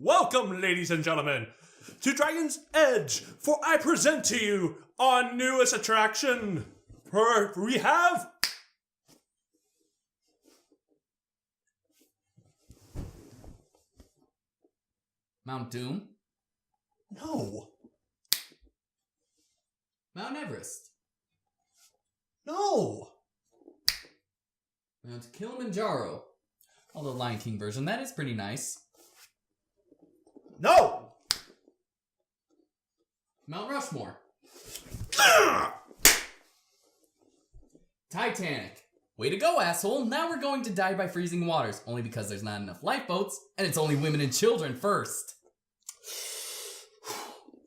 Welcome, ladies and gentlemen, to Dragon's Edge, for I present to you our newest attraction. We have... Mount Doom? No. Mount Everest? No. Mount Kilimanjaro? Although Lion King version, that is pretty nice. No. Mount Rushmore? Titanic. Way to go, asshole. Now we're going to die by freezing waters, only because there's not enough lifeboats, and it's only women and children first.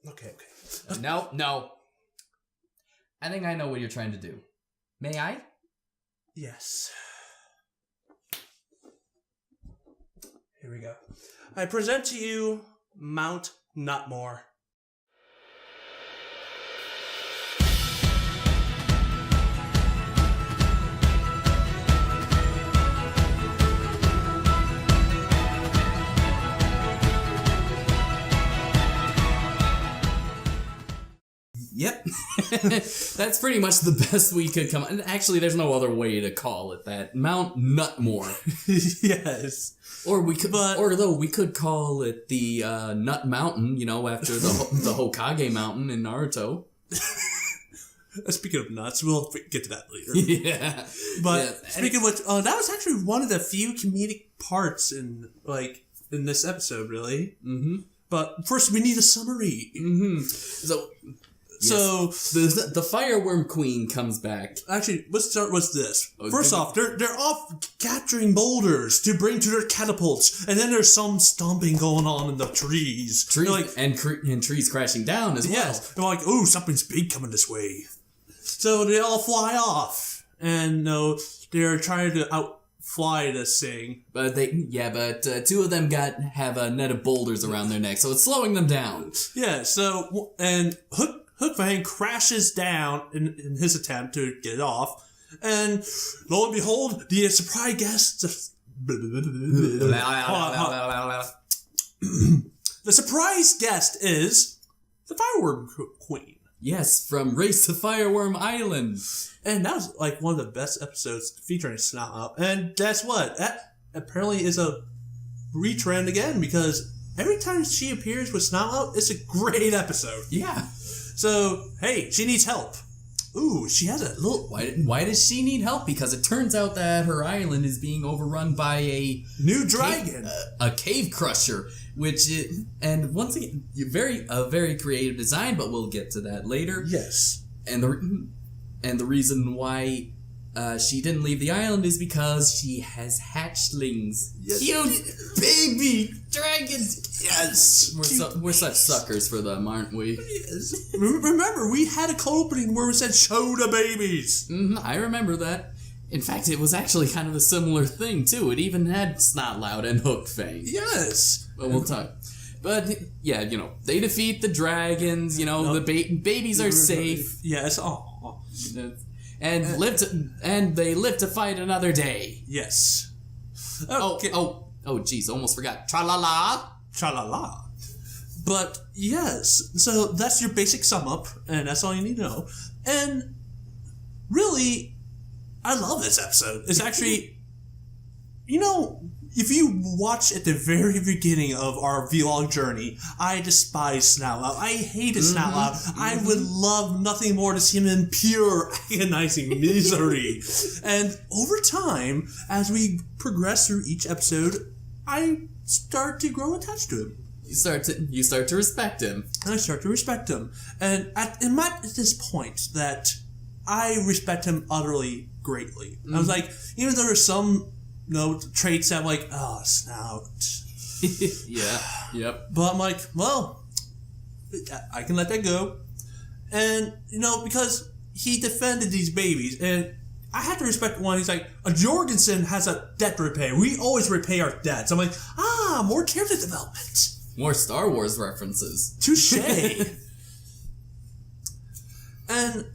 Okay. No. I think I know what you're trying to do. May I? Yes. Here we go. I present to you Mount Nutmore. Yep. That's pretty much the best we could come. And actually, there's no other way to call it that. Mount Nutmore. Yes. Or we could, we could call it the Nut Mountain, you know, after the Hokage Mountain in Naruto. Speaking of nuts, we'll get to that later. Yeah. But speaking of which, that was actually one of the few comedic parts in this episode, really. Mm-hmm. But first, we need a summary. Mm-hmm. So the Fireworm Queen comes back. Actually, let's start with this. First off, they're off capturing boulders to bring to their catapults, and then there's some stomping going on in the trees. And trees crashing down as well. Yes, they're like, ooh, something's big coming this way. So they all fly off, and they're trying to outfly this thing. But two of them have a net of boulders around their neck, so it's slowing them down. Yeah. So and Hookfang crashes down in his attempt to get it off, and lo and behold, the surprise guest. The surprise guest is the Fireworm Queen. Yes, from Race to Fireworm Island. And that was like one of the best episodes featuring Snotlout. And guess what? That apparently is a retrend again, because every time she appears with Snotlout, it's a great episode. Yeah. So, hey, she needs help. Ooh, she has a little... Why does she need help? Because it turns out that her island is being overrun by a... new dragon. A cave crusher. And once again, a very creative design, but we'll get to that later. Yes. And the reason why she didn't leave the island is because she has hatchlings. Yes. Cute baby dragons. Yes. We're such suckers for them, aren't we? Yes. Remember, we had a cold opening where we said, show the babies. I remember that. In fact, it was actually kind of a similar thing, too. It even had Snotlout and Hookfang. Yes. Well, we'll talk. But, yeah, they defeat the dragons, the babies are safe. Yes. And they live to fight another day. Yes. Okay. Oh, jeez, almost forgot. Tra-la-la. Tra-la-la. But, yes, so that's your basic sum up, and that's all you need to know. And, really, I love this episode. It's actually, if you watch at the very beginning of our vlog journey, I despise Snotlout. I hated Snotlout. I would love nothing more to see him in pure agonizing misery. And over time, as we progress through each episode, I start to grow attached to him. You start to respect him. And I start to respect him. And at this point that I respect him utterly greatly. I was like, even though there's some traits that I'm like, oh, Snout. Yeah, yep. But I'm like, well, I can let that go. And, because he defended these babies, and I had to respect one. He's like, a Jorgensen has a debt to repay. We always repay our debts. I'm like, more character development. More Star Wars references. Touche. And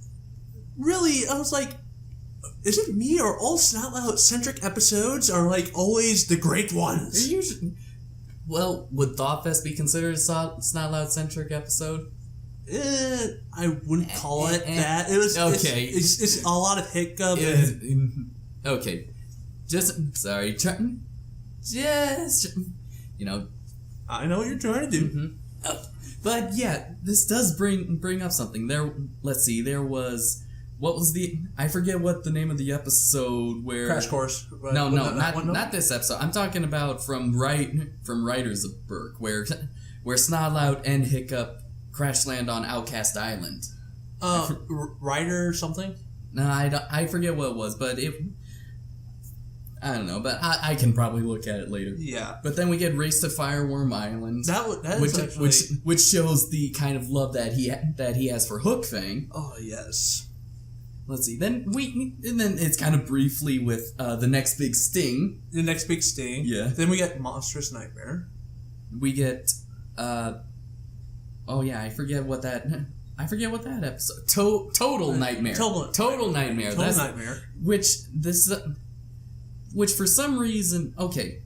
really, I was like, is it me or all Snotlout-centric episodes are like always the great ones? Well, would Thoughtfest be considered a Snotlout-centric episode? I wouldn't call it that. It was okay. It's a lot of hiccup. Okay, sorry. I know what you're trying to do. Mm-hmm. But yeah, this does bring up something. Let's see. There was. What was I forget what the name of the episode where... Crash Course. Right? No, not this episode. I'm talking about from Writers of Berk, where Snotlout and Hiccup crash land on Outcast Island. Writer something? No, I forget what it was, but I don't know, but I can probably look at it later. Yeah. But then we get Race to Fireworm Island, which shows the kind of love that he has for Hookfang. Oh yes. Let's see. Then it's kind of briefly with the next big sting. The next big sting. Yeah. Then we get Monstrous Nightmare. We get oh yeah, I forget what that episode. Total Nightmare. Total Nightmare. Total Nightmare. Which for some reason, okay.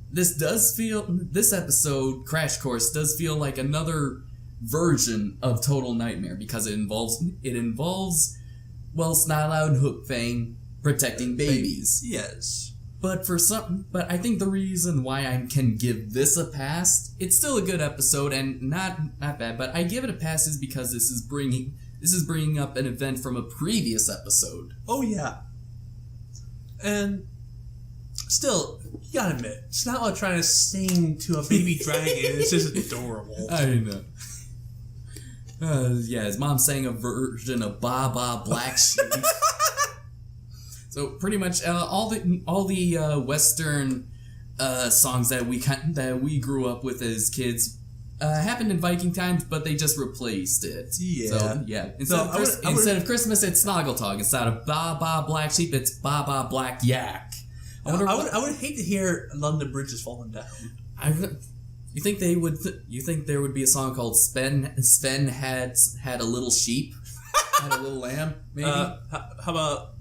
This episode, Crash Course, does feel like another version of Total Nightmare because it involves well, Snotlout and Hookfang protecting babies. Yes. But I think the reason why I can give this a pass, it's still a good episode and not bad, but I give it a pass is because this is bringing up an event from a previous episode. Oh yeah. And still, you gotta admit, Snotlout trying to sing to a baby dragon is just adorable. I know. Yeah, his mom sang a version of Ba Ba Black Sheep. So pretty much all the Western songs that we grew up with as kids happened in Viking times, but they just replaced it. Yeah. So yeah, instead of Christmas, it's Snoggletaug. Instead of Ba Ba Black Sheep, it's Ba Ba Black Yak. I would hate to hear London Bridge is falling down. You think there would be a song called Sven had a little sheep, had a little lamb, maybe? How about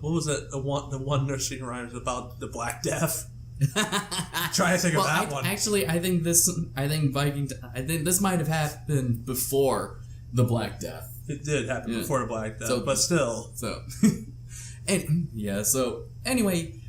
what was it? The one nursery rhyme about the Black Death. Try to think of that one. Actually, I think this might have happened before the Black Death. It did happen before the Black Death, but still. So anyway.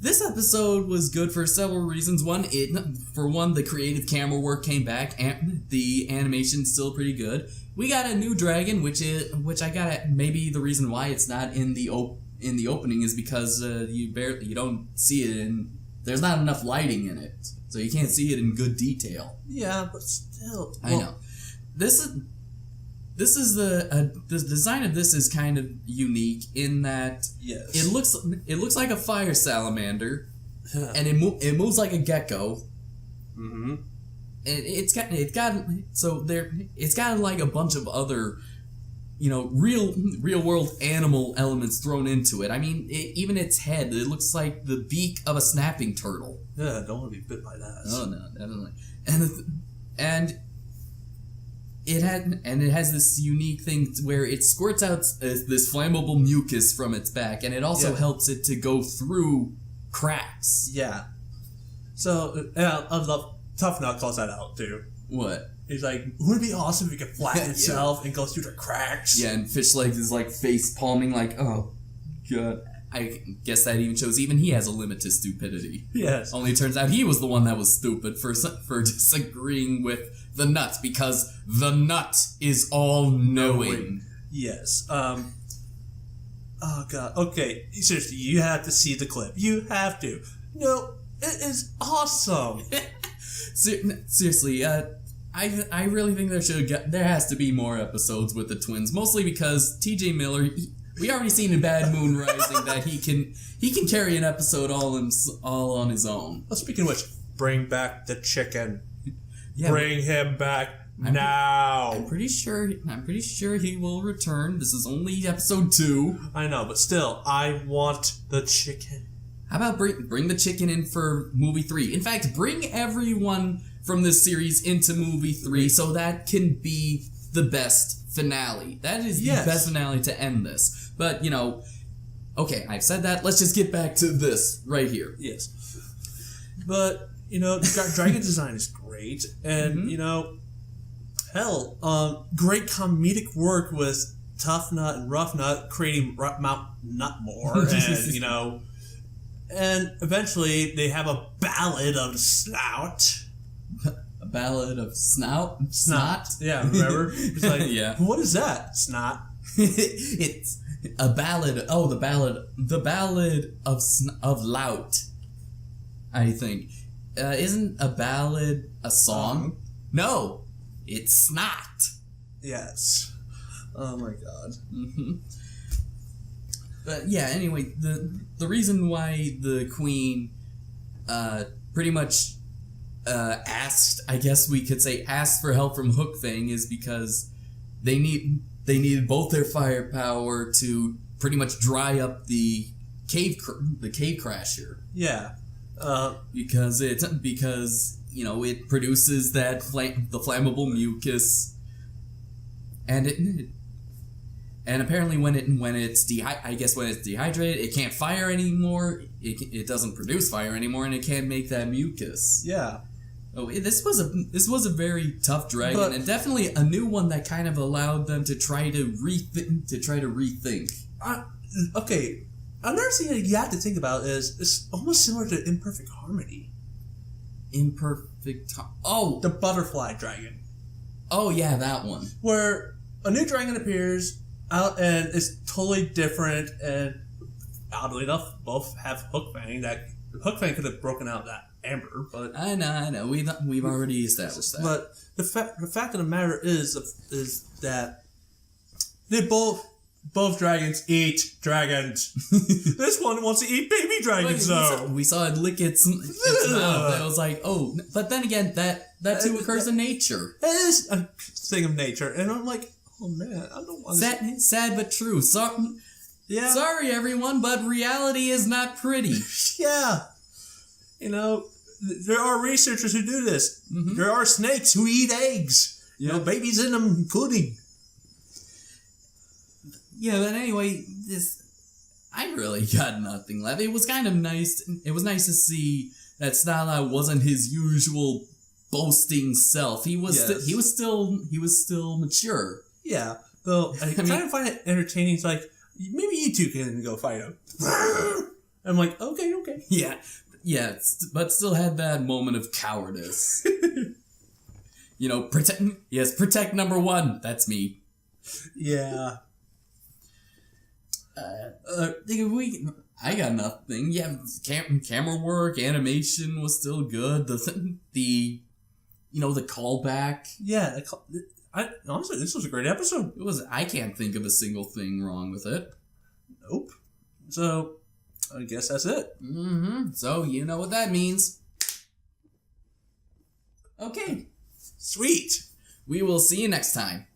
This episode was good for several reasons. For one, the creative camera work came back, and the animation's still pretty good. We got a new dragon, which I got maybe the reason why it's not in the opening is because you don't see it and there's not enough lighting in it, so you can't see it in good detail. Yeah, but still, I know. This is the design of this is kind of unique in that it looks like a fire salamander, and it moves like a gecko. Mm-hmm. And it's got like a bunch of other, real world animal elements thrown into it. I mean, even its head, it looks like the beak of a snapping turtle. Yeah, I don't want to be bit by that. Oh no, definitely. And it has this unique thing where it squirts out this flammable mucus from its back, and it also helps it to go through cracks. Yeah. So, I love Tough Nut calls that out too. What? He's like, wouldn't it be awesome if it could flatten itself and go through the cracks? Yeah, and Fish Legs is like face palming, like, oh god. I guess that even shows even he has a limit to stupidity. Yes. Only it turns out he was the one that was stupid for disagreeing with the nut, because the nut is all-knowing. Yes. Oh god. Okay, seriously, you have to see the clip. You have to. No, it is awesome. Seriously, I really think there has to be more episodes with the twins, mostly because T.J. Miller. We already seen in Bad Moon Rising that he can carry an episode all on his own. Well, speaking of which, bring back the chicken. Yeah, bring him back now. I'm pretty sure he will return. This is only episode 2. I know, but still, I want the chicken. How about bring the chicken in for movie 3? In fact, bring everyone from this series into movie 3 so that can be the best finale. That is the best finale to end this. But, okay, I've said that. Let's just get back to this right here. Yes. But, Dragon design is great, and great comedic work with Tough Nut and Rough Nut creating Mount Nutmore, and and eventually they have a ballad of Snout. A ballad of Snot? Yeah, remember? It's like, yeah. What is that? Snot. It's a ballad. Oh, the ballad of Lout. I think isn't a ballad a song? No, it's Snot. Yes. Oh my god. Mm-hmm. But yeah, anyway, the reason why the Queen pretty much asked, I guess we could say, asked for help from Hookfang is because they needed both their firepower to pretty much dry up the cave crasher. Yeah. Because it produces that the flammable mucus, and apparently when it's dehydrated, it can't fire anymore. It doesn't produce fire anymore, and it can't make that mucus. Yeah. Oh, this was a very tough dragon, and definitely a new one that kind of allowed them to try to rethink. Okay, another thing that you have to think about is it's almost similar to Imperfect Harmony. The butterfly dragon. Oh yeah, that one. Where a new dragon appears out and it's totally different, and oddly enough, both have Hookfang. That Hookfang could have broken out that amber, but I know. We've already established that. But the fact of the matter is that they both dragons eat dragons. This one wants to eat baby dragons, though. We saw it lick its mouth. I was like, oh, but then again, that too occurs in nature. It is a thing of nature, and I'm like, oh man, I don't want to. Sad but true. Sorry, everyone, but reality is not pretty. Yeah. There are researchers who do this. Mm-hmm. There are snakes who eat eggs. Babies in them, including. Yeah, but anyway, I really got nothing left. It was kind of nice. It was nice to see that Snotlout wasn't his usual boasting self. He was still mature. Yeah. Though I kind of find it entertaining. It's like, maybe you two can go fight him. I'm like, okay. Yeah, but still had that moment of cowardice. Protect number one. That's me. Yeah. I got nothing. Yeah, camera work, animation was still good. The callback. Yeah, honestly, this was a great episode. It was. I can't think of a single thing wrong with it. Nope. So, I guess that's it. Mm-hmm. So, you know what that means. Okay. Sweet. We will see you next time.